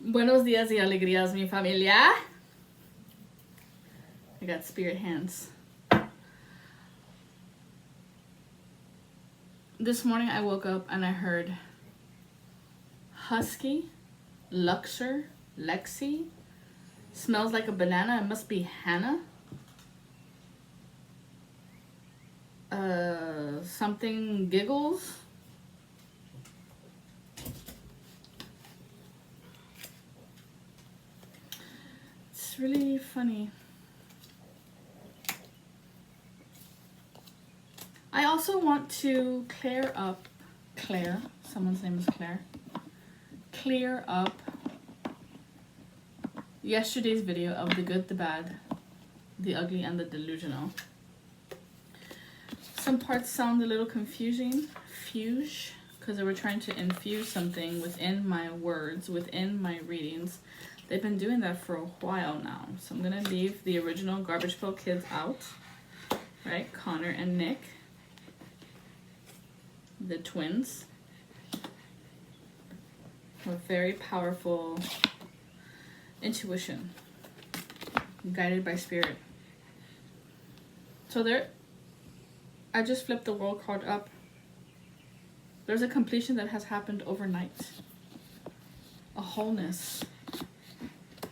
Buenos días y alegrías, mi familia. I got spirit hands. This morning I woke up and I heard Husky, Luxor, Lexi, smells like a banana. It must be Hannah. Something giggles. It's really funny. I also want to clear up, someone's name is Claire, clear up yesterday's video of the good, the bad, the ugly, and the delusional. Some parts sound a little confusing, because they were trying to infuse something within my words, within my readings. They've been doing that for a while now. So I'm going to leave the original Garbage Pail Kids out, right? Connor and Nick, the twins, with very powerful intuition, guided by spirit. So there, I just flipped the world card up. There's a completion that has happened overnight. A wholeness.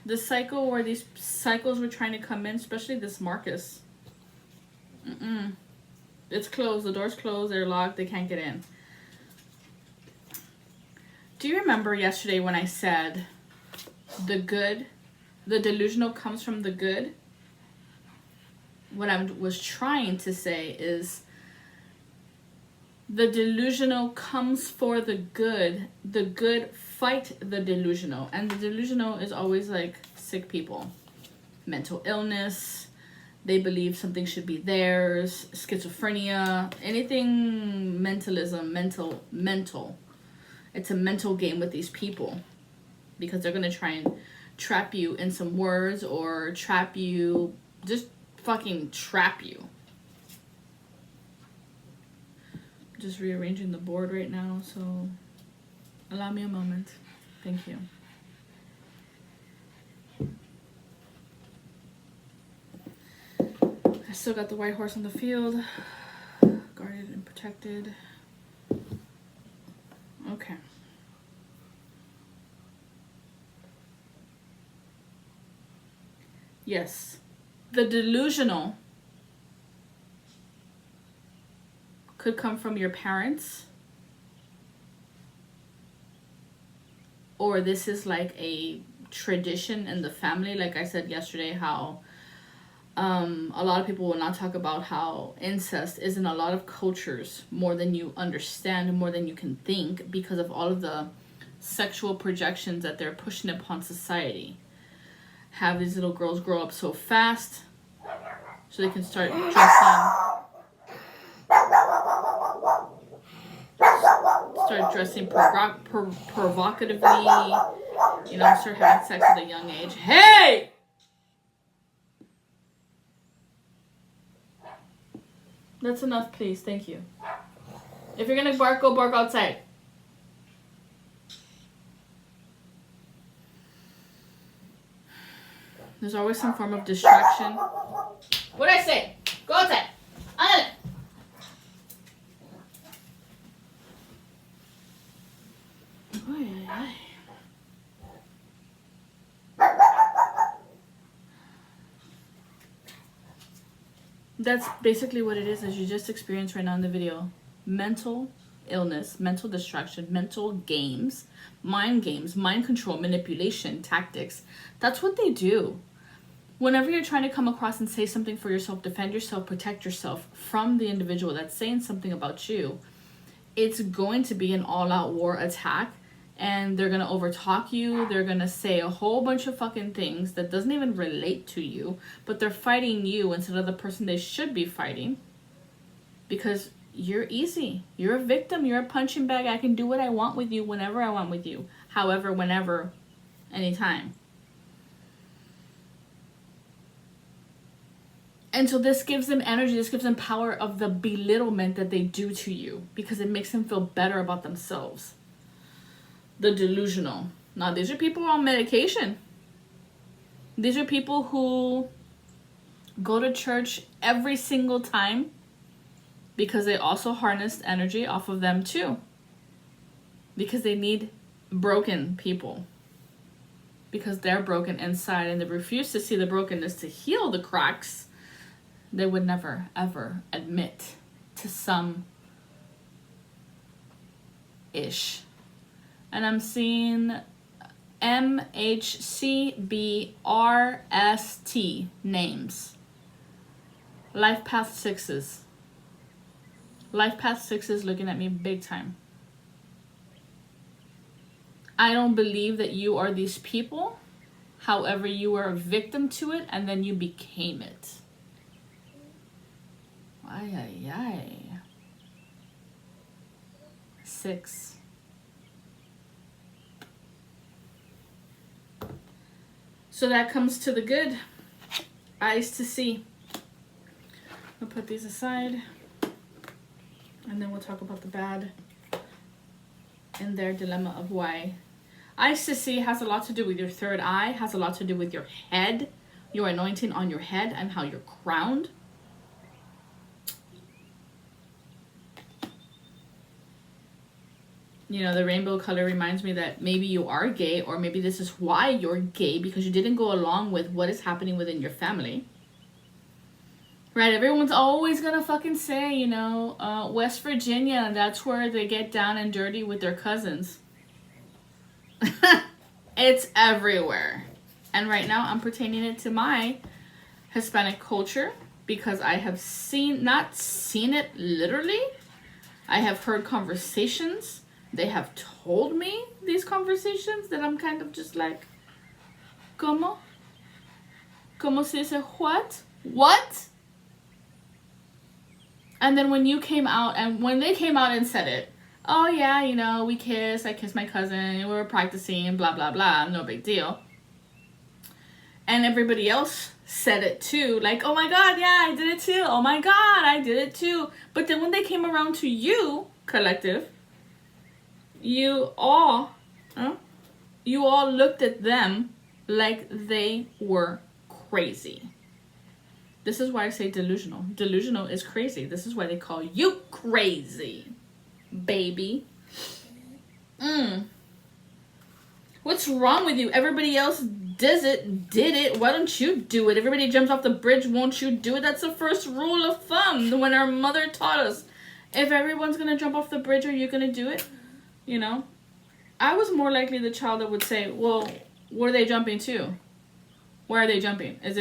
This cycle where these cycles were trying to come in, especially this Marcus. It's closed. The door's closed. They're locked. They can't get in. Do you remember yesterday when I said the good, the delusional comes from the good? What I was trying to say is the delusional comes for the good fight the delusional. And the delusional is always like sick people. Mental illness. They believe something should be theirs. Schizophrenia. Anything mentalism. Mental. It's a mental game with these people. Because they're going to try and trap you in some words. Or trap you. Just fucking trap you. Just rearranging the board right now, so allow me a moment. Thank you. I still got the white horse on the field, guarded and protected. Okay. Yes, the delusional could come from your parents, or this is like a tradition in the family. Like I said yesterday, how a lot of people will not talk about how incest is in a lot of cultures more than you understand and more than you can think, because of all of the sexual projections that they're pushing upon society. Have these little girls grow up so fast so they can start dressing provocatively, you know, start having sex at a young age. Hey! That's enough, please. Thank you. If you're gonna bark, go bark outside. There's always some form of distraction. What'd I say? Go outside. On it. That's basically what it is, as you just experienced right now in the video. Mental illness, mental distraction, mental games, mind control, manipulation, tactics. That's what they do. Whenever you're trying to come across and say something for yourself, defend yourself, protect yourself from the individual that's saying something about you, it's going to be an all-out war attack. And they're going to overtalk you. They're going to say a whole bunch of fucking things that doesn't even relate to you. But they're fighting you instead of the person they should be fighting. Because you're easy. You're a victim. You're a punching bag. I can do what I want with you whenever I want with you. However, whenever, anytime. And so this gives them energy. This gives them power of the belittlement that they do to you. Because it makes them feel better about themselves. The delusional. Now, these are people on medication. These are people who go to church every single time because they also harnessed energy off of them too. Because they need broken people. Because they're broken inside and they refuse to see the brokenness to heal the cracks. They would never, ever admit to some ish. And I'm seeing MHCBRST names. Life Path 6s. Life Path 6s looking at me big time. I don't believe that you are these people. However, you were a victim to it and then you became it. Ay, ay, ay. 6. So that comes to the good. Eyes to see. I'll put these aside. And then we'll talk about the bad and their dilemma of why. Eyes to see has a lot to do with your third eye, has a lot to do with your head, your anointing on your head and how you're crowned. You know, the rainbow color reminds me that maybe you are gay, or maybe this is why you're gay, because you didn't go along with what is happening within your family. Right, everyone's always gonna fucking say, you know, West Virginia, that's where they get down and dirty with their cousins. It's everywhere. And right now I'm pertaining it to my Hispanic culture because I have not seen it literally. I have heard conversations. They have told me these conversations that I'm kind of just like, ¿Cómo? ¿Cómo se dice what? What? And then when they came out and said it, oh yeah, you know, we kissed, I kissed my cousin, we were practicing, blah, blah, blah, no big deal. And everybody else said it too, like, oh my God, yeah, I did it too. Oh my God, I did it too. But then when they came around to you, collective, you all looked at them like they were crazy. This is why I say delusional. Delusional is crazy. This is why they call you crazy, baby. What's wrong with you? Everybody else did it. Why don't you do it? Everybody jumps off the bridge. Won't you do it? That's the first rule of thumb when our mother taught us. If everyone's going to jump off the bridge, are you going to do it? You know? I was more likely the child that would say, well, what are they jumping to? Where are they jumping? Is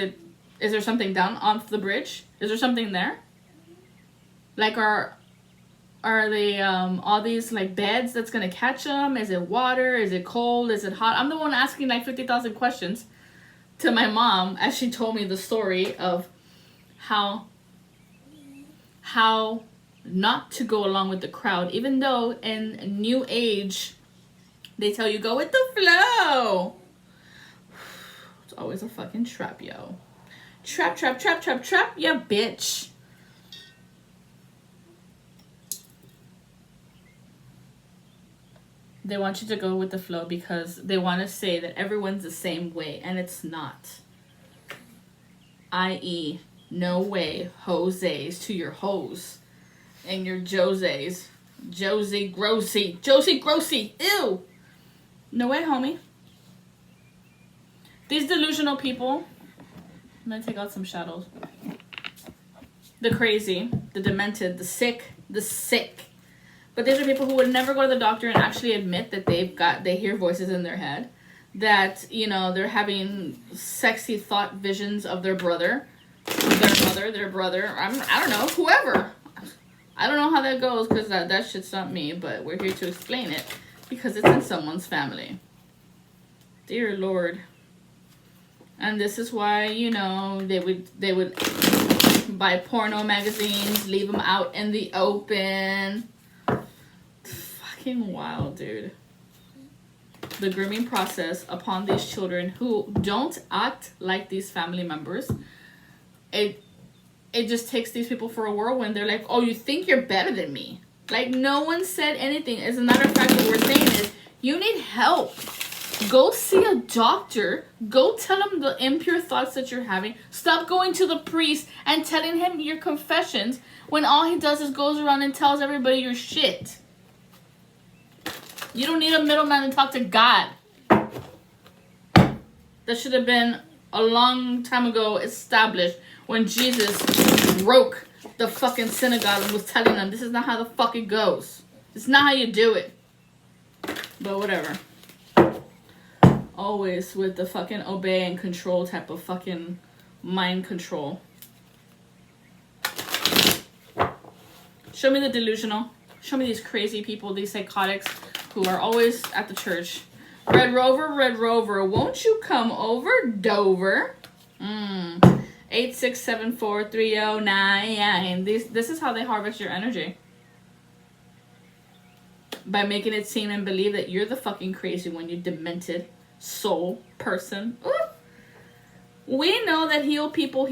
there something down off the bridge? Is there something there? Like, are they all these like beds that's gonna catch them? Is it water? Is it cold? Is it hot? I'm the one asking like 50,000 questions to my mom as she told me the story of how not to go along with the crowd, even though in New Age they tell you go with the flow. It's always a fucking trap, yo. Trap, yeah, bitch. They want you to go with the flow because they want to say that everyone's the same way, and it's not. I.e., no way, Jose's to your hoes and your Joses. Josie Grossi, ew. No way, homie. These delusional people, I'm gonna take out some shadows. The crazy, the demented, the sick. But these are people who would never go to the doctor and actually admit that they hear voices in their head. That, you know, they're having sexy thought visions of their brother, their mother, their brother, I don't know, whoever. I don't know how that goes because that shit's not me, but we're here to explain it because it's in someone's family. Dear Lord. And this is why, you know, they would buy porno magazines, leave them out in the open. Fucking wild, dude. The grooming process upon these children who don't act like these family members. It just takes these people for a whirlwind. They're like, oh, you think you're better than me? Like, no one said anything. As a matter of fact, what we're saying is, you need help. Go see a doctor. Go tell him the impure thoughts that you're having. Stop going to the priest and telling him your confessions when all he does is goes around and tells everybody your shit. You don't need a middleman to talk to God. That should have been a long time ago established when Jesus broke the fucking synagogue and was telling them this is not how the fuck it goes. It's not how you do it. But whatever. Always with the fucking obey and control type of fucking mind control. Show me the delusional. Show me these crazy people, these psychotics who are always at the church. Red Rover, won't you come over, Dover? 8674309. This is how they harvest your energy. By making it seem and believe that you're the fucking crazy one, you demented soul person. Ooh. We know that heal people,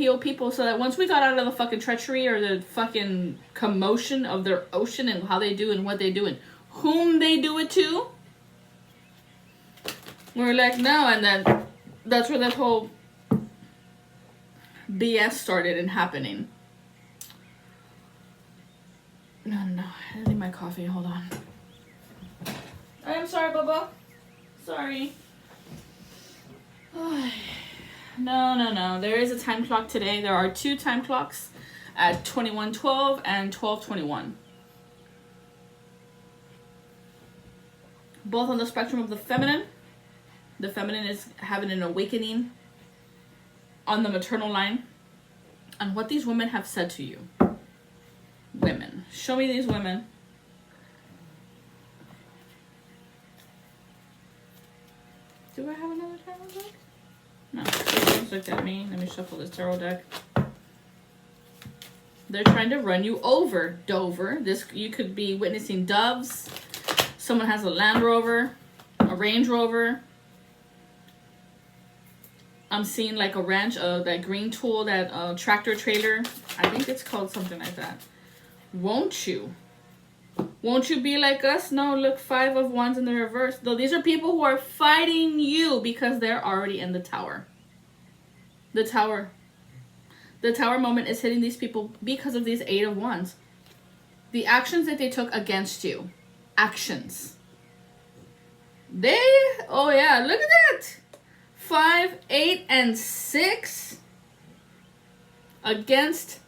so that once we got out of the fucking treachery or the fucking commotion of their ocean and how they do and what they do and whom they do it to, we're like, no, and then that's where that whole BS started and happening. No, I need my coffee, hold on. I'm sorry, Bubba. Sorry. No. There is a time clock today. There are 2 time clocks at 21:12 and 12:21. Both on the spectrum of the feminine. The feminine is having an awakening on the maternal line. And what these women have said to you. Women. Show me these women. Do I have another tarot deck? No. Someone's looked at me. Let me shuffle this tarot deck. They're trying to run you over, Dover. You could be witnessing doves. Someone has a Land Rover, a Range Rover. I'm seeing like a ranch, that green tool, that tractor trailer. I think it's called something like that. Won't you? Won't you be like us? No, look, 5 of Wands in the reverse. Though these are people who are fighting you because they're already in the tower. The tower moment is hitting these people because of these 8 of Wands. The actions that they took against you. Actions. Oh yeah, look at that. 5, 8, and 6 against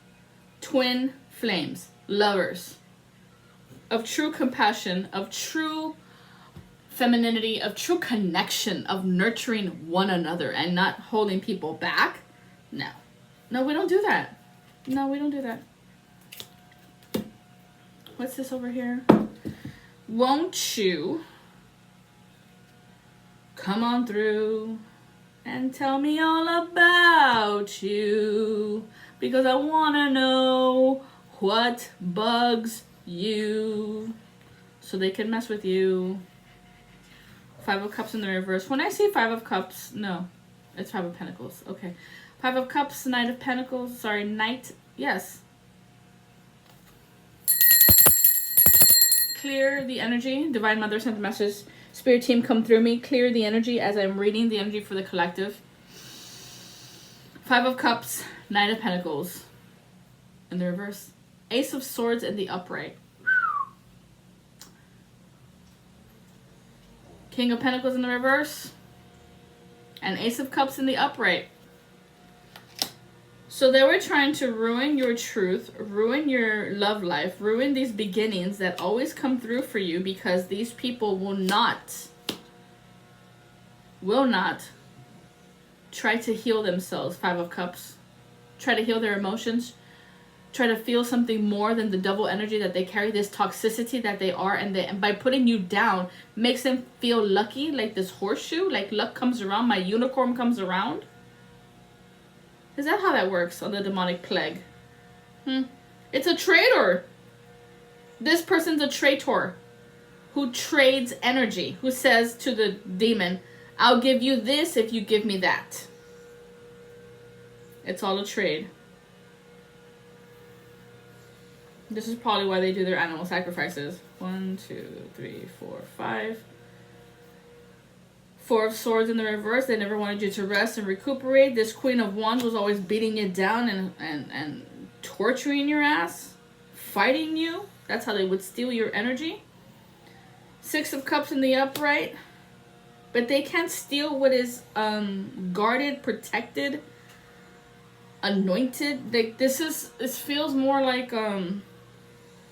twin flames. Lovers. Of true compassion, of true femininity, of true connection, of nurturing one another and not holding people back. No, we don't do that. No, we don't do that. What's this over here? Won't you come on through and tell me all about you? Because I want to know what bugs you so they can mess with you. 5 of Cups in the reverse. When I see 5 of Cups, no, it's 5 of Pentacles. Okay. 5 of Cups, Knight of Pentacles. Sorry, Knight. Yes. Clear the energy. Divine Mother sent a message. Spirit team, come through me. Clear the energy as I'm reading the energy for the collective. 5 of Cups, Knight of Pentacles in the reverse. Ace of Swords in the upright. King of Pentacles in the reverse. And Ace of Cups in the upright. So they were trying to ruin your truth, ruin your love life, ruin these beginnings that always come through for you because these people will not try to heal themselves. 5 of Cups. Try to heal their emotions. Try to feel something more than the double energy that they carry, this toxicity that they are, and by putting you down makes them feel lucky, like this horseshoe, like luck comes around, my unicorn comes around. Is that how that works on the demonic plague? It's a traitor. This person's a traitor who trades energy, who says to the demon, I'll give you this if you give me that. It's all a trade. This is probably why they do their animal sacrifices. 1, 2, 3, 4, 5. Four of Swords in the reverse. They never wanted you to rest and recuperate. This Queen of Wands was always beating you down and torturing your ass, fighting you. That's how they would steal your energy. Six of Cups in the upright. But they can't steal what is guarded, protected, anointed. Like this feels more like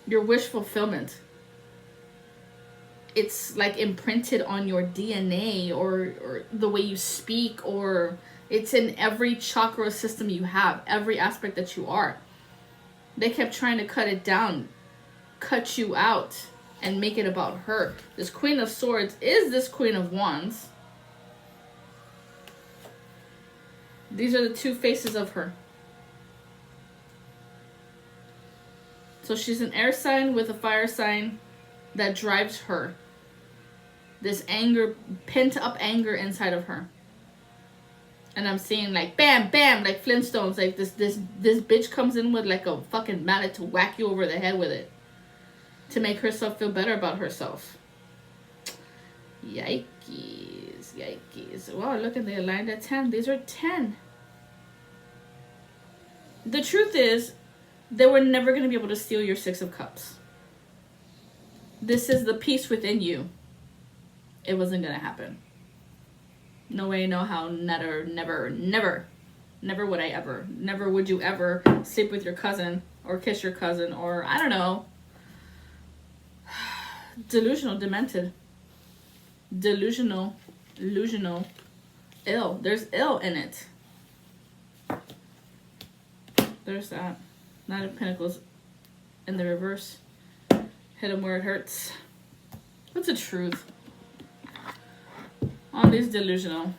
your wish fulfillment. It's like imprinted on your DNA or the way you speak, or it's in every chakra system you have, every aspect that you are. They kept trying to cut it down, cut you out, and make it about her. This Queen of Swords is this Queen of Wands. These are the two faces of her. So she's an air sign with a fire sign that drives her. This anger, pent up anger inside of her. And I'm seeing like bam, bam, like Flintstones. Like this bitch comes in with like a fucking mallet to whack you over the head with it. To make herself feel better about herself. Yikes, yikes. Wow, look at they aligned at 10. These are 10. The truth is, they were never going to be able to steal your Six of Cups. This is the peace within you. It wasn't going to happen. No way, no how, never, never, never. Never would I ever. Never would you ever sleep with your cousin or kiss your cousin or, I don't know. Delusional, demented. Delusional, illusional, ill. There's ill in it. There's that. Knight of Pentacles in the reverse. Hit him where it hurts. What's the truth? On these delusional.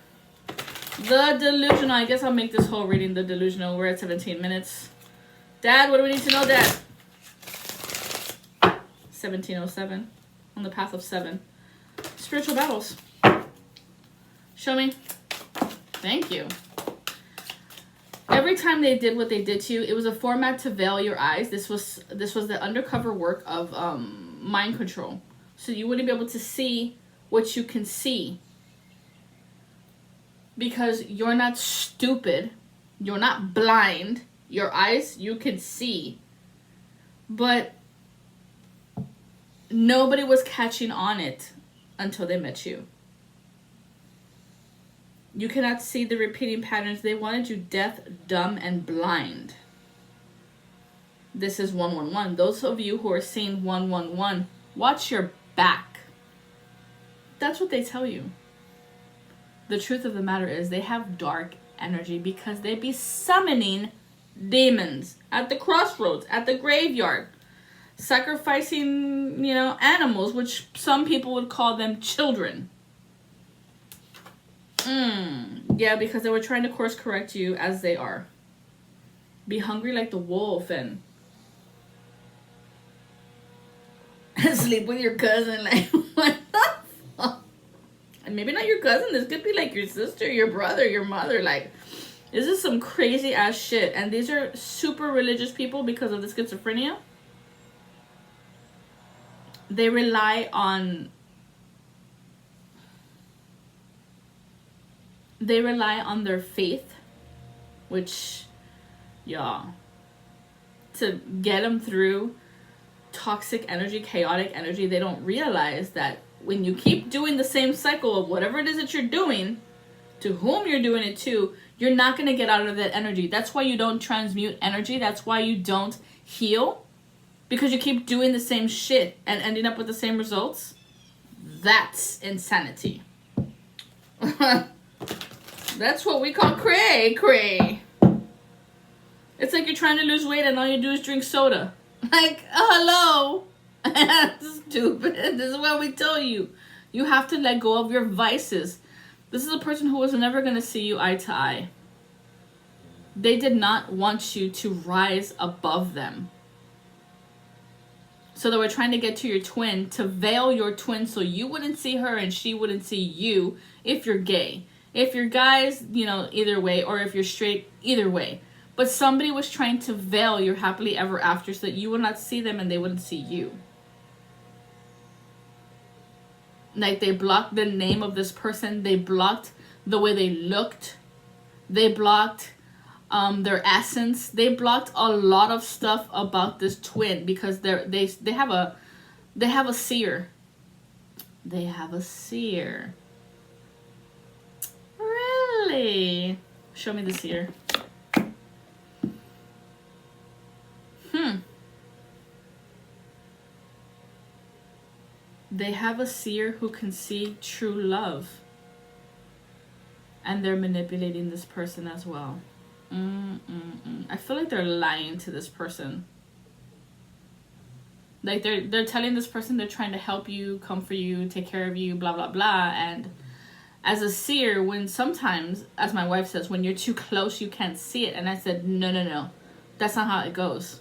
The delusional. I guess I'll make this whole reading the delusional. We're at 17 minutes. Dad, what do we need to know, Dad? 1707. On the path of 7. Spiritual battles. Show me. Thank you. Every time they did what they did to you, it was a format to veil your eyes. This was the undercover work of mind control. So you wouldn't be able to see what you can see. Because you're not stupid. You're not blind. Your eyes, you can see. But nobody was catching on it until they met you. You cannot see the repeating patterns. They wanted you deaf, dumb, and blind. This is 111. Those of you who are seeing 111, watch your back. That's what they tell you. The truth of the matter is they have dark energy because they be summoning demons at the crossroads, at the graveyard, sacrificing, animals, which some people would call them children. Yeah, because they were trying to course correct you as they are. Be hungry like the wolf and sleep with your cousin. Like, what the fuck? And maybe not your cousin. This could be like your sister, your brother, your mother. Like, this is some crazy ass shit. And these are super religious people because of the schizophrenia. They rely on their faith, which, yeah, to get them through toxic energy, chaotic energy. They don't realize that when you keep doing the same cycle of whatever it is that you're doing, to whom you're doing it to, you're not going to get out of that energy. That's why you don't transmute energy. That's why you don't heal, because you keep doing the same shit and ending up with the same results. That's insanity. That's what we call cray. It's like you're trying to lose weight and all you do is drink soda. Like, hello. Stupid. This is what we tell you. You have to let go of your vices. This is a person who was never going to see you eye to eye. They did not want you to rise above them. So they were trying to get to your twin, to veil your twin so you wouldn't see her and she wouldn't see you if you're gay. If you're guys, either way, or if you're straight, either way. But somebody was trying to veil your happily ever after so that you would not see them and they wouldn't see you. Like, they blocked the name of this person. They blocked the way they looked. They blocked their essence. They blocked a lot of stuff about this twin because they have a seer. They have a seer. Really? Show me the seer. They have a seer who can see true love. And they're manipulating this person as well. I feel like they're lying to this person. Like, they're telling this person they're trying to help you, comfort you, take care of you, blah, blah, blah. And as a seer, when sometimes, as my wife says, when you're too close, you can't see it. And I said, no. That's not how it goes.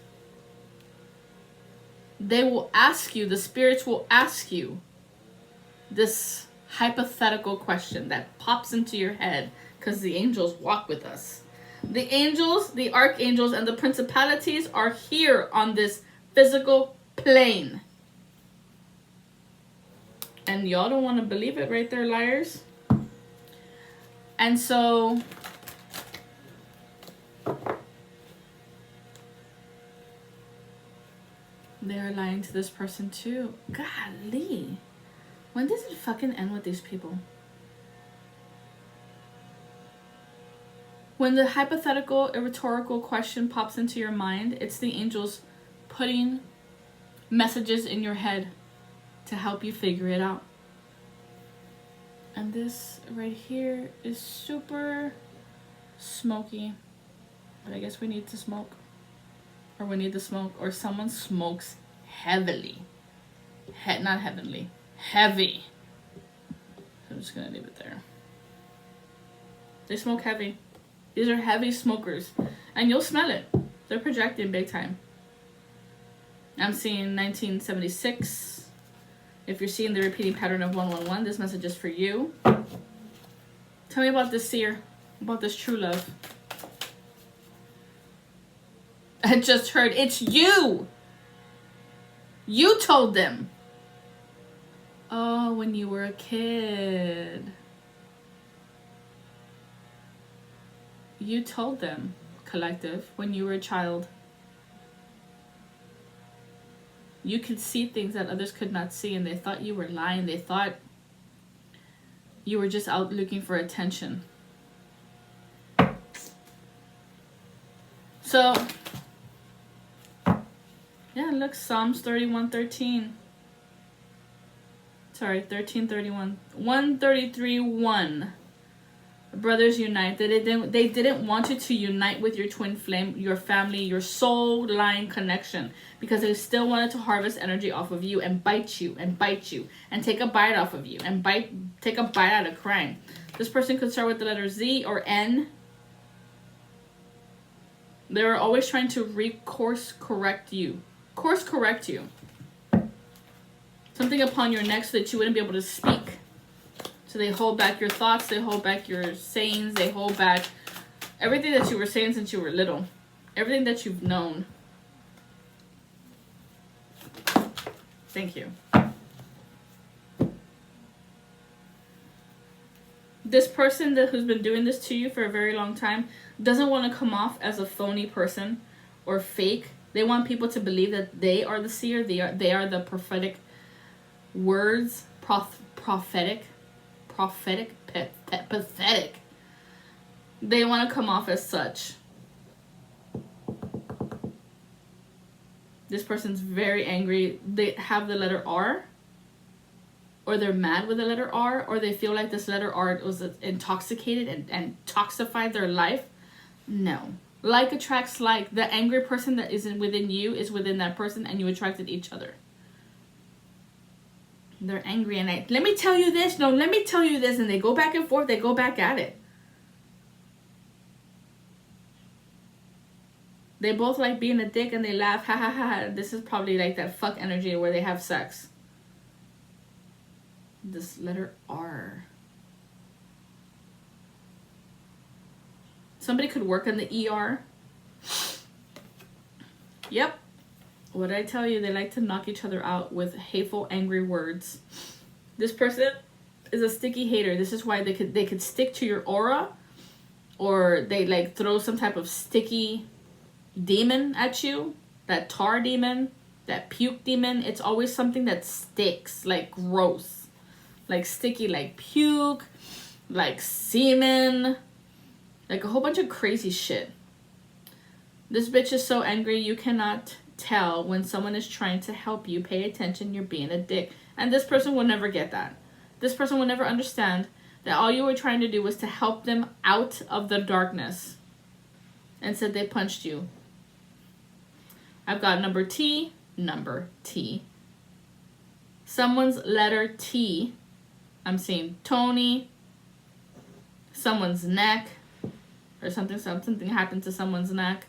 They will ask you, the spirits will ask you this hypothetical question that pops into your head because the angels walk with us. The angels, the archangels, and the principalities are here on this physical plane. And y'all don't want to believe it, right there, liars? And so they are lying to this person too. Golly. When does it fucking end with these people? When the hypothetical, rhetorical question pops into your mind, it's the angels putting messages in your head to help you figure it out. And this right here is super smoky. But I guess we need to smoke. Or we need to smoke. Or someone smokes heavily. Not heavenly. Heavy. So I'm just going to leave it there. They smoke heavy. These are heavy smokers. And you'll smell it. They're projecting big time. I'm seeing 1976. If you're seeing the repeating pattern of 111, this message is for you. Tell me about this seer. About this true love. I just heard, it's you! You told them. Oh, when you were a kid. You told them, collective, when you were a child. You could see things that others could not see, and they thought you were lying. They thought you were just out looking for attention. So, yeah, look, Psalms 31:13. Sorry, 13:31. 133:1. Brothers unite. They didn't want you to unite with your twin flame, your family, your soul line connection, because they still wanted to harvest energy off of you and bite you and take a bite off of you and take a bite out of crime. This person could start with the letter Z or N. They were always trying to course correct you. Something upon your neck so that you wouldn't be able to speak. So they hold back your thoughts, they hold back your sayings, they hold back everything that you were saying since you were little. Everything that you've known. Thank you. This person who's been doing this to you for a very long time doesn't want to come off as a phony person or fake. They want people to believe that they are the seer, they are the prophetic words, pathetic. They want to come off as such. This person's very angry. They have the letter R, or they're mad with the letter R, or they feel like this letter R was intoxicated and toxified their life. No. Like attracts like. The angry person that isn't within you is within that person, and you attracted each other. They're angry and let me tell you this, no, let me tell you this, and they go back and forth, they go back at it. They both like being a dick and they laugh, ha ha ha. This is probably like that fuck energy where they have sex. This letter R. Somebody could work on the ER. Yep. What did I tell you? They like to knock each other out with hateful, angry words. This person is a sticky hater. This is why they could stick to your aura, or they like throw some type of sticky demon at you. That tar demon, that puke demon. It's always something that sticks, like gross, like sticky, like puke, like semen, like a whole bunch of crazy shit. This bitch is so angry you cannot tell when someone is trying to help you. Pay attention, you're being a dick. And this person will never get that. This person will never understand that all you were trying to do was to help them out of the darkness. And said they punched you. I've got number T. Someone's letter T. I'm seeing Tony. Someone's neck. Or something happened to someone's neck.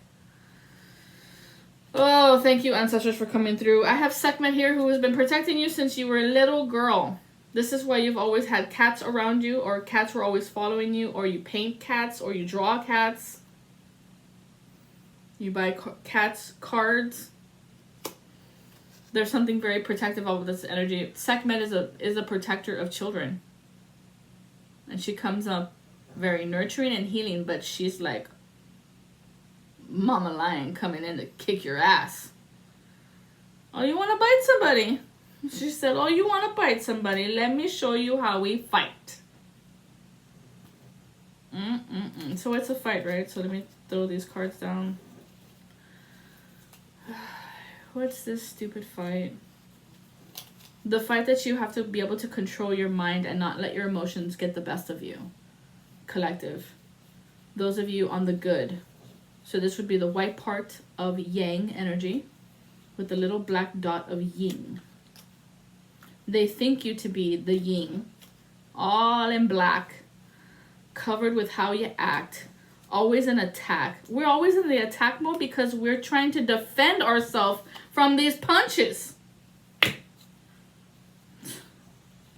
Oh, thank you, ancestors, for coming through. I have Sekhmet here who has been protecting you since you were a little girl. This is why you've always had cats around you, or cats were always following you, or you paint cats, or you draw cats. You buy cats cards. There's something very protective about this energy. Sekhmet is a protector of children. And she comes up very nurturing and healing, but she's like Mama Lion coming in to kick your ass. Oh, you want to bite somebody? She said, oh, you want to bite somebody? Let me show you how we fight. So it's a fight, right? So let me throw these cards down. What's this stupid fight? The fight that you have to be able to control your mind and not let your emotions get the best of you. Collective. Those of you on the good. So this would be the white part of yang energy with the little black dot of yin. They think you to be the yin, all in black, covered with how you act, always in attack. We're always in the attack mode because we're trying to defend ourselves from these punches.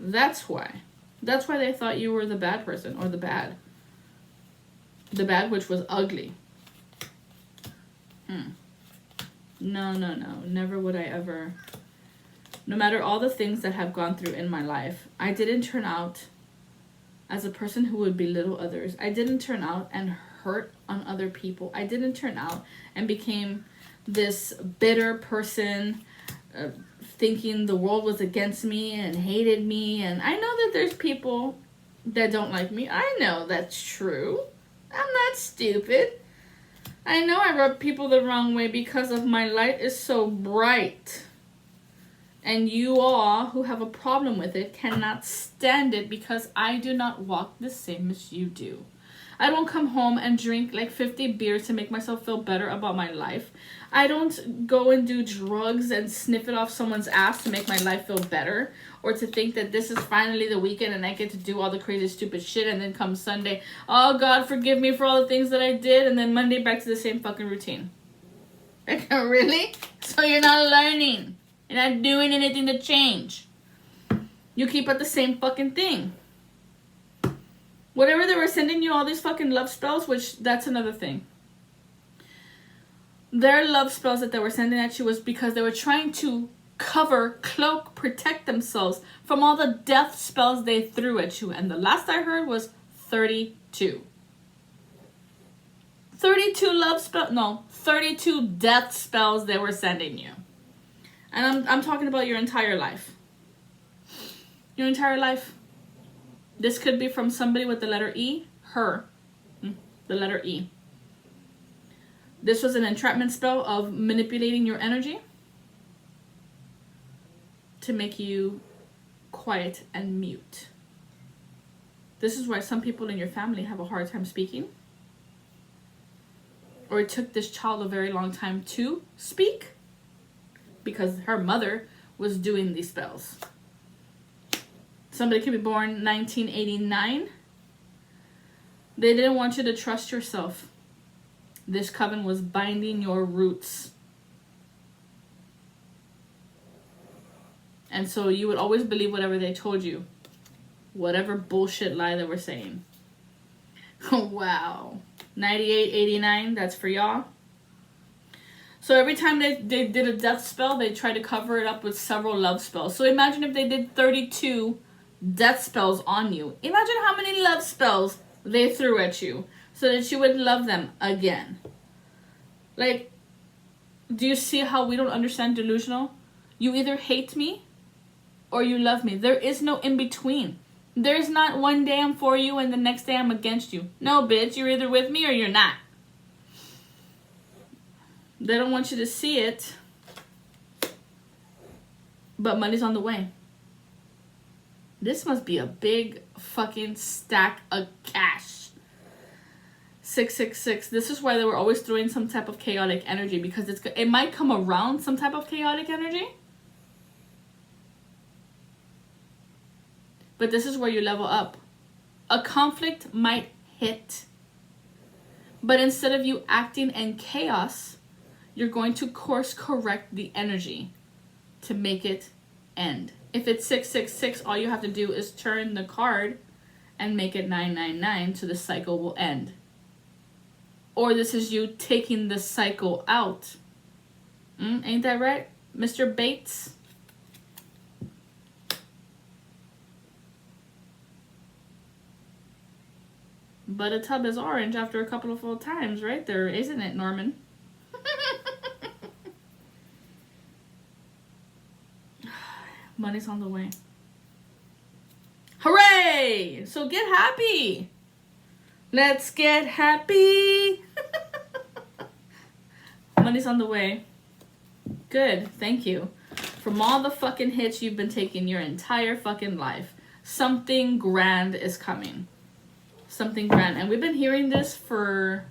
That's why. That's why they thought you were the bad person, or the bad. The bad, which was ugly. No. Never would I ever. No matter all the things that have gone through in my life, I didn't turn out as a person who would belittle others. I didn't turn out and hurt on other people. I didn't turn out and became this bitter person, thinking the world was against me and hated me. And I know that there's people that don't like me. I know that's true. I'm not stupid. I know I rub people the wrong way because of my light is so bright. And you all who have a problem with it cannot stand it because I do not walk the same as you do. I don't come home and drink like 50 beers to make myself feel better about my life. I don't go and do drugs and sniff it off someone's ass to make my life feel better, or to think that this is finally the weekend and I get to do all the crazy stupid shit, and then come Sunday, oh God, forgive me for all the things that I did, and then Monday back to the same fucking routine. Like, really? So you're not learning. You're not doing anything to change. You keep at the same fucking thing. Whatever they were sending you all these fucking love spells, which that's another thing. Their love spells that they were sending at you was because they were trying to cover, cloak, protect themselves from all the death spells they threw at you. And the last I heard was 32. 32 love spells, no, 32 death spells they were sending you. And I'm talking about your entire life. Your entire life. This could be from somebody with the letter E, her, the letter E. This was an entrapment spell of manipulating your energy to make you quiet and mute. This is why some people in your family have a hard time speaking. Or it took this child a very long time to speak because her mother was doing these spells. Somebody could be born 1989. They didn't want you to trust yourself. This coven was binding your roots. And so you would always believe whatever they told you. Whatever bullshit lie they were saying. Wow. 98, 89, that's for y'all. So every time they did a death spell, they tried to cover it up with several love spells. So imagine if they did 32 death spells on you. Imagine how many love spells they threw at you so that you would love them again. Like, do you see how we don't understand delusional? You either hate me or you love me. There is no in between. There's not one day I'm for you and the next day I'm against you. No, bitch, you're either with me or you're not. They don't want you to see it, but money's on the way. This must be a big fucking stack of cash. 666. This is why they were always throwing some type of chaotic energy, because it might come around some type of chaotic energy. But this is where you level up. A conflict might hit, but instead of you acting in chaos, you're going to course correct the energy to make it end. If it's 666, all you have to do is turn the card and make it 999, so the cycle will end. Or this is you taking the cycle out. Ain't that right, Mr. Bates? But a tub is orange after a couple of full times, right there, isn't it, Norman? Money's on the way. Hooray! So get happy. Let's get happy. Money's on the way. Good, thank you. From all the fucking hits you've been taking your entire fucking life, something grand is coming. Something grand. And we've been hearing this for,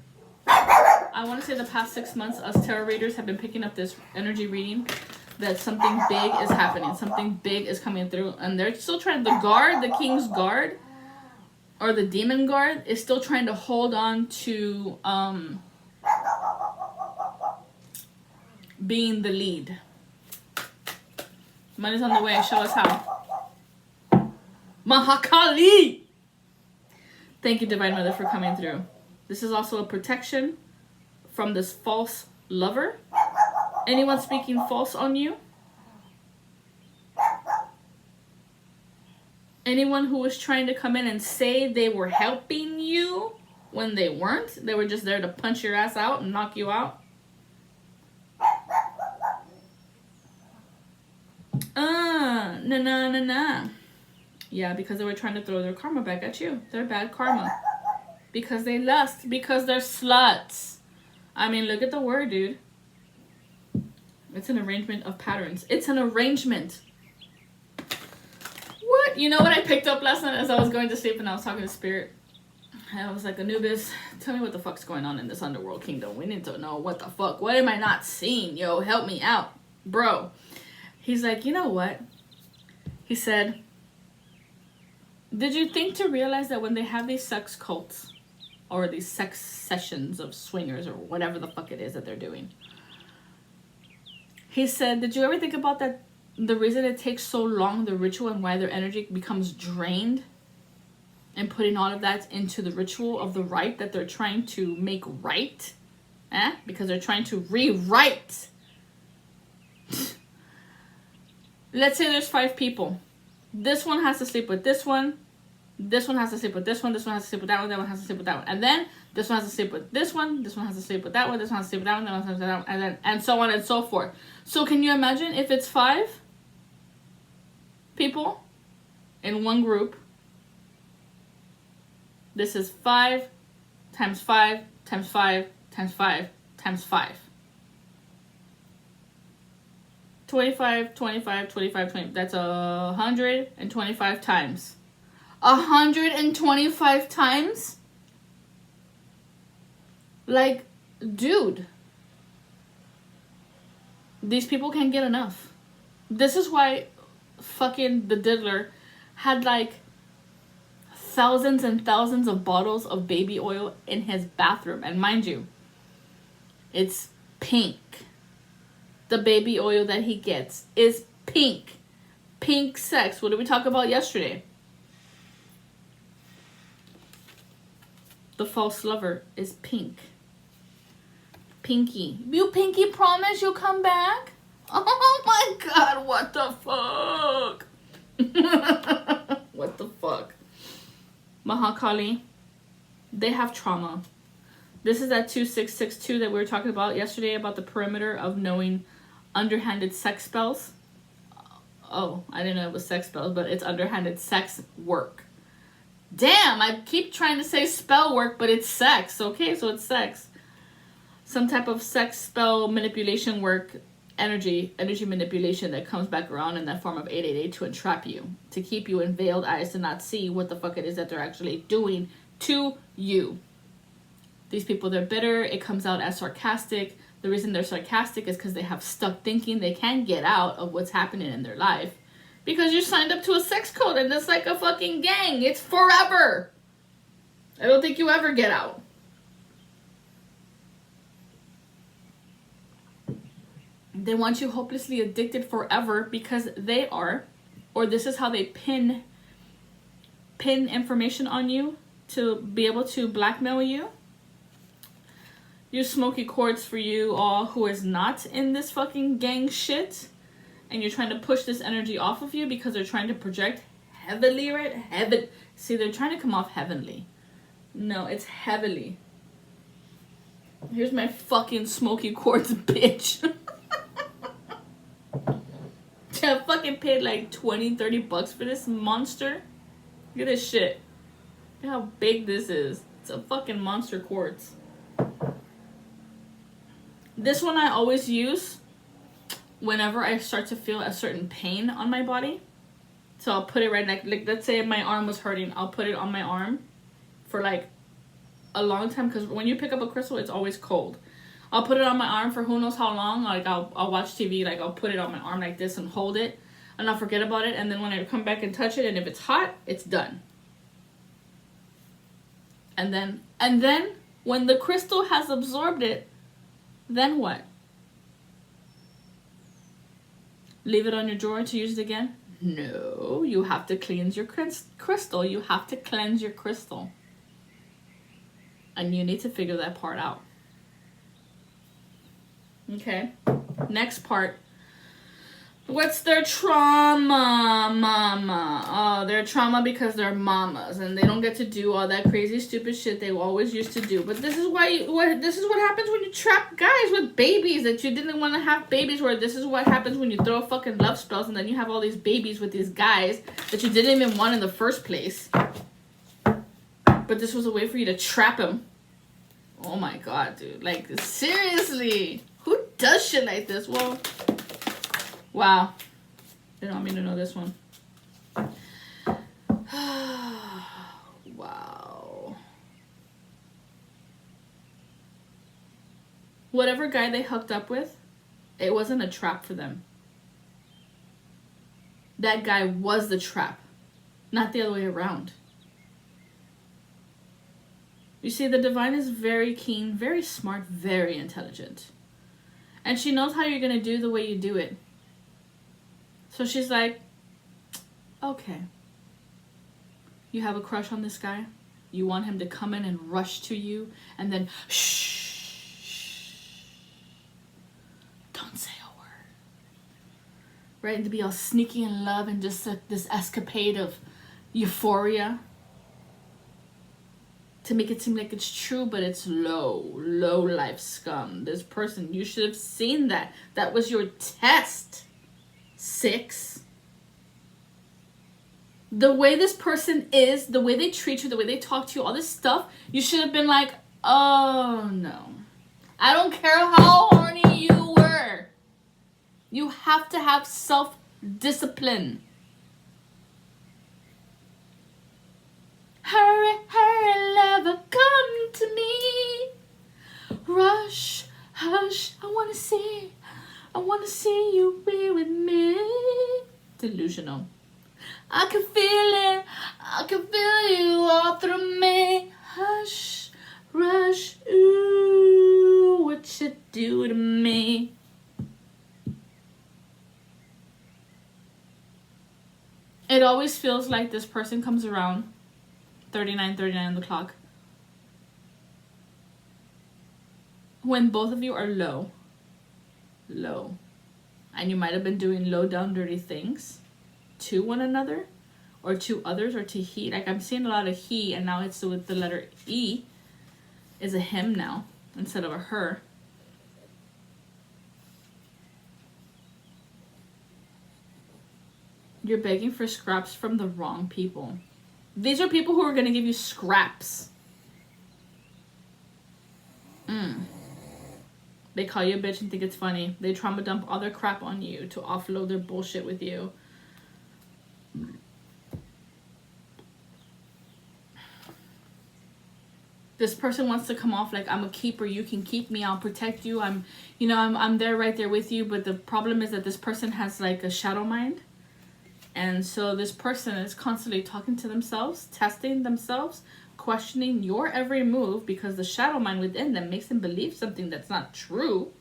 I want to say the past 6 months. Us tarot readers have been picking up this energy reading that something big is happening. Something big is coming through. And they're still trying, the guard, the king's guard, or the demon guard, is still trying to hold on to being the lead. Money's on the way. Show us how. Mahakali! Thank you, Divine Mother, for coming through. This is also a protection from this false lover. Anyone speaking false on you? Anyone who was trying to come in and say they were helping you when they weren't? They were just there to punch your ass out and knock you out? Nah. Yeah, because they were trying to throw their karma back at you. Their bad karma. Because they lust. Because they're sluts. I mean, look at the word, dude. It's an arrangement of patterns. It's an arrangement. What? You know what I picked up last night as I was going to sleep and I was talking to Spirit? I was like, Anubis, tell me what the fuck's going on in this underworld kingdom. We need to know what the fuck. What am I not seeing? Yo, help me out. Bro. He's like, you know what? He said, did you think to realize that when they have these sex cults or these sex sessions of swingers or whatever the fuck it is that they're doing? He said, did you ever think about that? The reason it takes so long, the ritual, and why their energy becomes drained, and putting all of that into the ritual of the rite that they're trying to make right? Because they're trying to rewrite. Let's say there's 5 people. This one has to sleep with this one. This one has to sleep with this one. This one has to sleep with that one. That one has to sleep with that one. And then this one has to sleep with this one. This one has to sleep with that one. This one has to sleep with that one. That one has to sleep with that one. And then, and so on and so forth. So can you imagine if it's 5 people in one group? This is 5 times 5 times 5 times 5 times 5. 25, 25, 25, 20. That's 125 times. 125 times? Like, dude. These people can't get enough. This is why fucking the diddler had like thousands and thousands of bottles of baby oil in his bathroom. And mind you, it's pink. The baby oil that he gets is pink. Pink sex. What did we talk about yesterday? The false lover is pink. Pinky. You Pinky promise you'll come back? Oh my god, what the fuck? What Mahakali, they have trauma. This is that 2662 that we were talking about yesterday about the perimeter of knowing underhanded sex spells. Oh, I didn't know it was sex spells, but it's underhanded sex work. Damn, I keep trying to say spell work, but it's sex. Okay, so it's sex. Some type of sex spell manipulation work, energy manipulation that comes back around in that form of 888 to entrap you, to keep you in veiled eyes to not see what the fuck it is that they're actually doing to you. These people, they're bitter. It comes out as sarcastic. The reason they're sarcastic is because they have stuck thinking they can't get out of what's happening in their life. Because you signed up to a sex code and it's like a fucking gang. It's forever. I don't think you ever get out. They want you hopelessly addicted forever because they are, or this is how they pin information on you to be able to blackmail you. Use smoky quartz for you all who is not in this fucking gang shit, and you're trying to push this energy off of you because they're trying to project heavily, right? See, they're trying to come off heavenly. No, it's heavily. Here's my fucking smoky quartz, bitch. I fucking paid like $20-$30 for this monster. Look at this shit. Look how big this is. It's a fucking monster quartz. This one I always use whenever I start to feel a certain pain on my body. So I'll put it right next, like let's say my arm was hurting, I'll put it on my arm for like a long time, because when you pick up a crystal, it's always cold. I'll put it on my arm for who knows how long. Like I'll watch TV, like I'll put it on my arm like this and hold it, and I'll forget about it, and then when I come back and touch it, and if it's hot, it's done. And then when the crystal has absorbed it, then what? Leave it on your drawer to use it again? No, you have to cleanse your crystal. You have to cleanse your crystal. And you need to figure that part out. Okay, next part. What's their trauma, mama? Oh, their trauma because they're mamas and they don't get to do all that crazy stupid shit they always used to do. But this is this is what happens when you trap guys with babies that you didn't want to have babies. Where this is what happens when you throw fucking love spells and then you have all these babies with these guys that you didn't even want in the first place. But this was a way for you to trap them. Oh my god, dude! Like seriously, who does shit like this? Well. Wow. They don't want me to know this one. Wow. Whatever guy they hooked up with, it wasn't a trap for them. That guy was the trap, not the other way around. You see, the divine is very keen, very smart, very intelligent. And she knows how you're going to do the way you do it. So she's like, okay, you have a crush on this guy. You want him to come in and rush to you and then shh, don't say a word. Right? And to be all sneaky in love and just this escapade of euphoria. To make it seem like it's true, but it's low life scum. This person, you should have seen that. That was your test. 6. The way this person is, the way they treat you, the way they talk to you, all this stuff, you should have been like, oh no. I don't care how horny you were. You have to have self-discipline. Hurry, hurry, lover, come to me. Rush, hush, I wanna see you be with me. Delusional. I can feel you all through me. Hush, rush, ooh, what you do to me. It always feels like this person comes around 39 on the clock when both of you are low, and you might have been doing low down dirty things to one another, or to others, or to he. Like, I'm seeing a lot of he, and now it's with the letter E. Is a him now instead of a her. You're begging for scraps from the wrong people. These are people who are going to give you scraps. They call you a bitch and think it's funny. They trauma dump all their crap on you to offload their bullshit with you. This person wants to come off like, I'm a keeper, you can keep me, I'll protect you, I'm there right there with you. But the problem is that this person has like a shadow mind. And so this person is constantly talking to themselves, testing themselves, questioning your every move, because the shadow mind within them makes them believe something that's not true.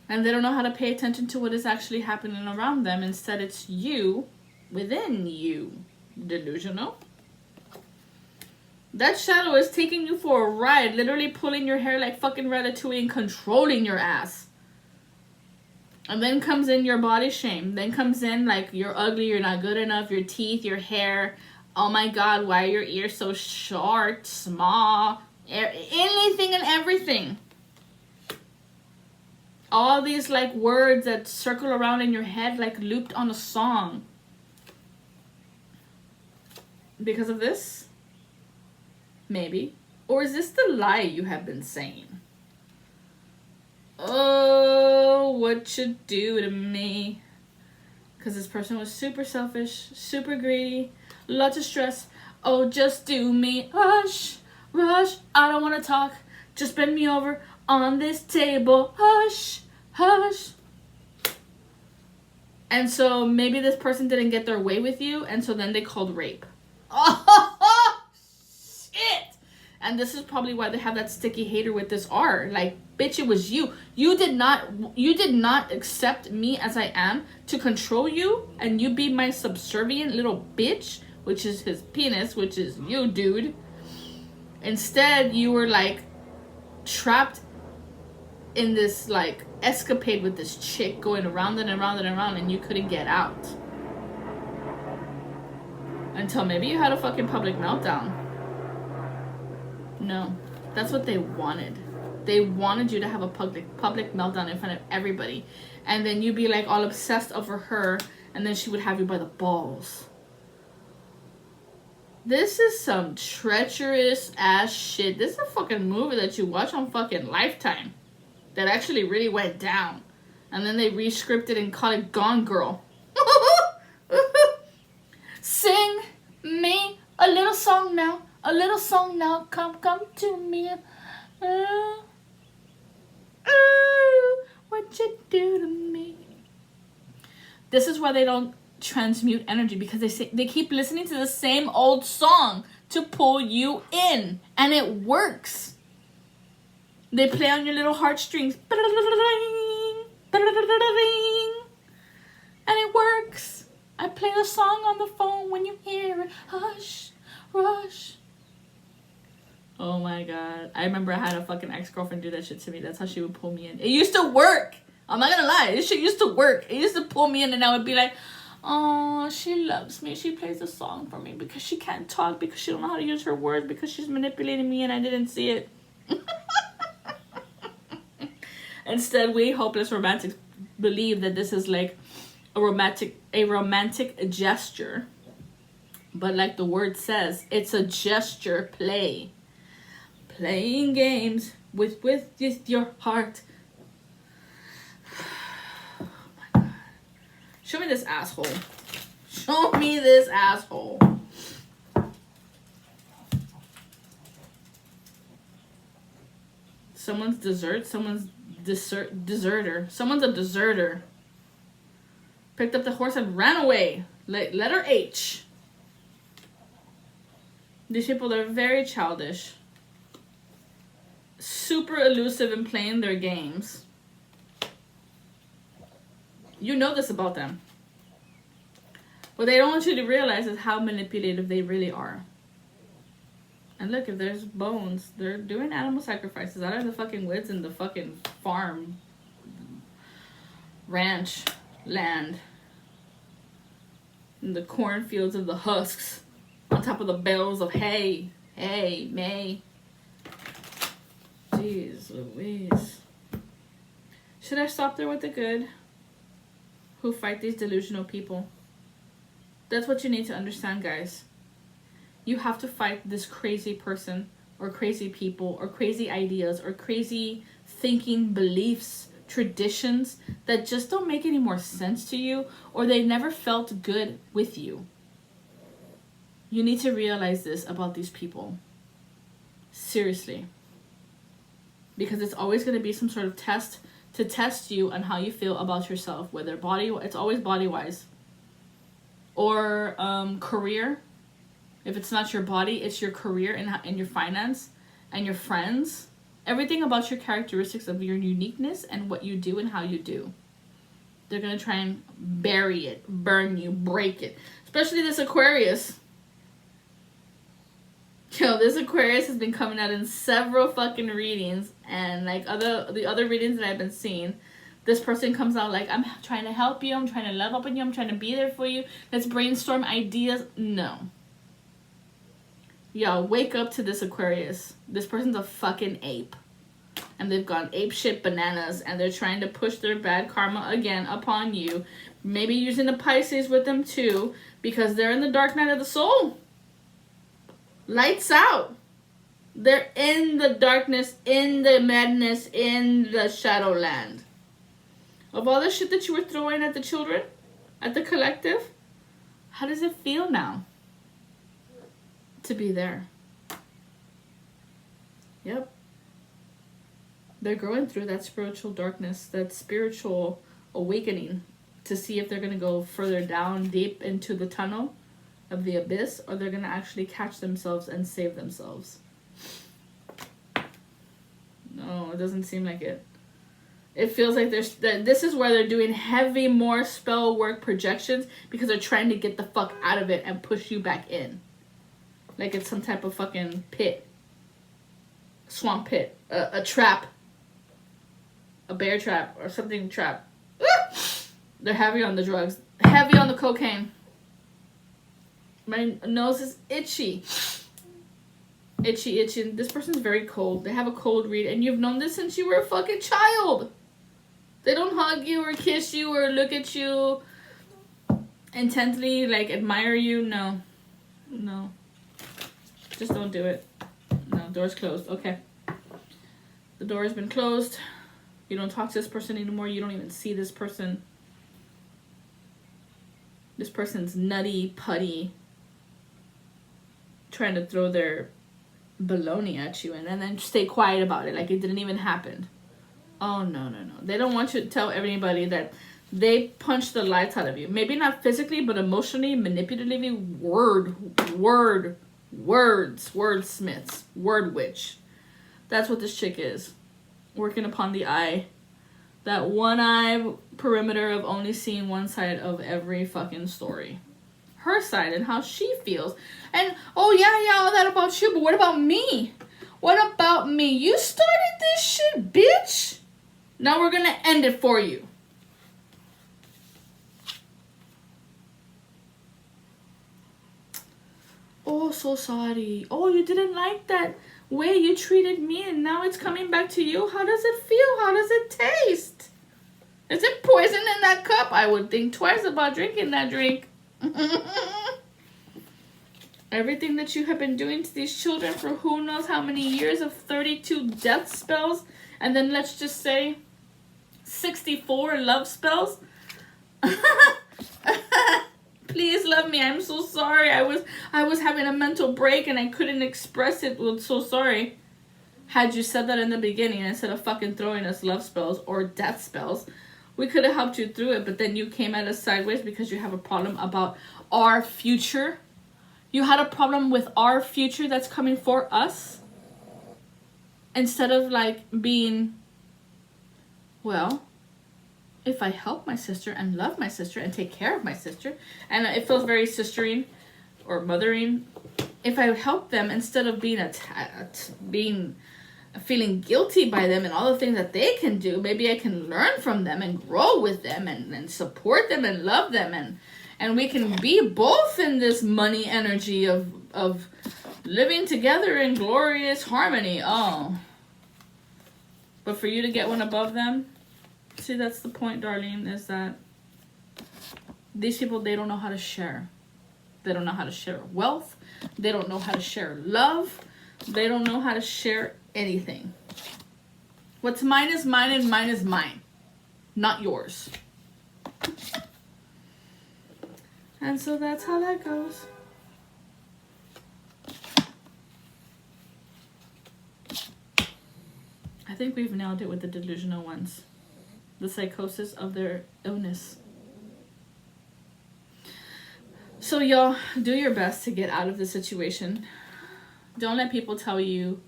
And they don't know how to pay attention to what is actually happening around them. Instead, it's you within you. Delusional. That shadow is taking you for a ride, literally pulling your hair like fucking Ratatouille and controlling your ass. And then comes in your body shame. Then comes in like, you're ugly, you're not good enough, your teeth, your hair. Oh my God, why are your ears so short, small? Anything and everything. All these like words that circle around in your head like looped on a song. Because of this? Maybe. Or is this the lie you have been saying? Oh, what you do to me. Because this person was super selfish, super greedy, lots of stress. Oh, just do me. Hush, rush, I don't want to talk. Just bend me over on this table. Hush, hush. And so maybe this person didn't get their way with you, and so then they called rape. Oh, shit. And this is probably why they have that sticky hater with this R. Like, bitch, it was you. You did not accept me as I am to control you, and you be my subservient little bitch, which is his penis, which is you, dude. Instead, you were like trapped in this like escapade with this chick going around and around and around, and you couldn't get out. Until maybe you had a fucking public meltdown. No, that's what they wanted. They wanted you to have a public meltdown in front of everybody. And then you'd be like all obsessed over her, and then she would have you by the balls. This is some treacherous ass shit. This is a fucking movie that you watch on fucking Lifetime. That actually really went down. And then they re-scripted and called it Gone Girl. Sing me a little song now. A little song now. Come to me. What you do to me. This is why they don't transmute energy, because they keep listening to the same old song to pull you in, and it works. They play on your little heartstrings, and it works. I play the song on the phone when you hear it. Hush, rush. Oh my God. I remember I had a fucking ex-girlfriend do that shit to me. That's how she would pull me in. It used to work. I'm not gonna lie. This shit used to work. It used to pull me in, and I would be like, oh, she loves me. She plays a song for me because she can't talk, because she don't know how to use her words, because she's manipulating me and I didn't see it. Instead, we hopeless romantics believe that this is like a romantic gesture. But like the word says, it's a gesture play. Playing games with your heart. Oh my God. Show me this asshole. Show me this asshole. Someone's deserter. Someone's a deserter. Picked up the horse and ran away. Letter H. These people are very childish. Super elusive in playing their games. You know this about them. What they don't want you to realize is how manipulative they really are. And look, if there's bones, they're doing animal sacrifices out of the fucking woods and the fucking farm, ranch, land. in the cornfields of the husks, on top of the bales of hay. Hey, May. Jeez Louise. Should I stop there with the good? Who fight these delusional people? That's what you need to understand, guys. You have to fight this crazy person, or crazy people, or crazy ideas, or crazy thinking, beliefs, traditions that just don't make any more sense to you, or they never felt good with you. You need to realize this about these people. Seriously. Because it's always going to be some sort of test to test you on how you feel about yourself, whether it's always body-wise, or career. If it's not your body, it's your career and your finance and your friends. Everything about your characteristics of your uniqueness and what you do and how you do. They're going to try and bury it, burn you, break it. Especially this Aquarius. Yo, this Aquarius has been coming out in several fucking readings, and like the other readings that I've been seeing, this person comes out like, I'm trying to help you, I'm trying to love up on you, I'm trying to be there for you, let's brainstorm ideas. No. Yo, wake up to this Aquarius. This person's a fucking ape. And they've gone ape shit bananas, and they're trying to push their bad karma again upon you. Maybe using the Pisces with them too, because they're in the dark night of the soul. Lights out. They're in the darkness, in the madness, in the shadowland. Of all the shit that you were throwing at the children, at the collective, how does it feel now to be there? Yep. They're going through that spiritual darkness, that spiritual awakening, to see if they're going to go further down deep into the tunnel of the abyss, or they're going to actually catch themselves and save themselves. No, it doesn't seem like it. It feels like this is where they're doing heavy, more spell work projections, because they're trying to get the fuck out of it and push you back in. Like it's some type of fucking pit. Swamp pit. A trap. A bear trap or something trap. They're heavy on the drugs. Heavy on the cocaine. My nose is itchy. Itchy, itchy. This person's very cold. They have a cold read, and you've known this since you were a fucking child. They don't hug you or kiss you or look at you intently, like admire you. No. No. Just don't do it. No, door's closed. Okay. The door has been closed. You don't talk to this person anymore. You don't even see this person. This person's nutty, putty, trying to throw their baloney at you and then stay quiet about it like it didn't even happen. Oh, no, no, no. They don't want you to tell everybody that they punched the lights out of you. Maybe not physically, but emotionally, manipulatively, wordsmiths, word witch. That's what this chick is. Working upon the eye. That one eye perimeter of only seeing one side of every fucking story. Her side and how she feels. And, oh yeah, all that about you, but what about me? What about me? You started this shit, bitch. Now we're gonna end it for you. Oh, so sorry. Oh, you didn't like that way you treated me, and now it's coming back to you. How does it feel? How does it taste? Is it poison in that cup? I would think twice about drinking that drink. Everything that you have been doing to these children for who knows how many years of 32 death spells, and then let's just say 64 love spells. Please love me. I'm so sorry. I was having a mental break and I couldn't express it. Well, so sorry. Had you said that in the beginning instead of fucking throwing us love spells or death spells, we could have helped you through it, but then you came at us sideways because you have a problem about our future. You had a problem with our future that's coming for us. Instead of like being, well, if I help my sister and love my sister and take care of my sister, and it feels very sistering or mothering, if I help them instead of being feeling guilty by them and all the things that they can do, maybe I can learn from them and grow with them and support them and love them And we can be both in this money energy of living together in glorious harmony. Oh. But for you to get one above them, see, that's the point, Darlene, is that these people, they don't know how to share. They don't know how to share wealth. They don't know how to share love. They don't know how to share anything. What's mine is mine and mine is mine, not yours. And so that's how that goes. I think we've nailed it with the delusional ones. The psychosis of their illness. So y'all, do your best to get out of the situation. Don't let people tell you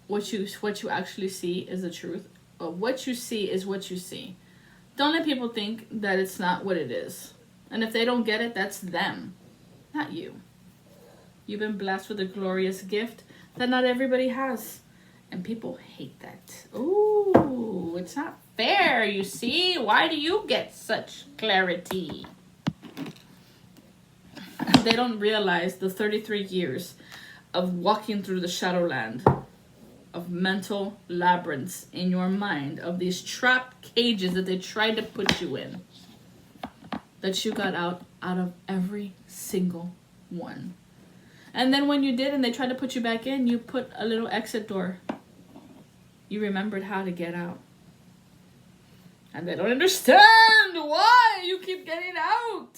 what you actually see is the truth. Or what you see is what you see. Don't let people think that it's not what it is. And if they don't get it, that's them, not you. You've been blessed with a glorious gift that not everybody has. And people hate that. Ooh, it's not fair, you see? Why do you get such clarity? They don't realize the 33 years of walking through the shadowland of mental labyrinths in your mind, of these trapped cages that they tried to put you in, that you got out of every single one. And then when you did and they tried to put you back in, you put a little exit door. You remembered how to get out. And they don't understand why you keep getting out.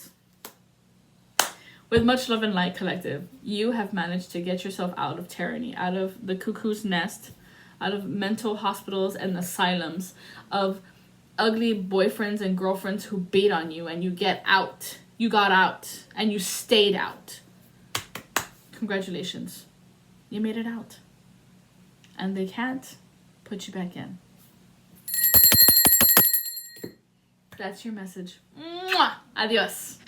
With much love and light, collective, you have managed to get yourself out of tyranny, out of the cuckoo's nest, out of mental hospitals and asylums, of ugly boyfriends and girlfriends who beat on you, and you get out. You got out and you stayed out. Congratulations. You made it out. And they can't put you back in. That's your message. Mwah! Adios.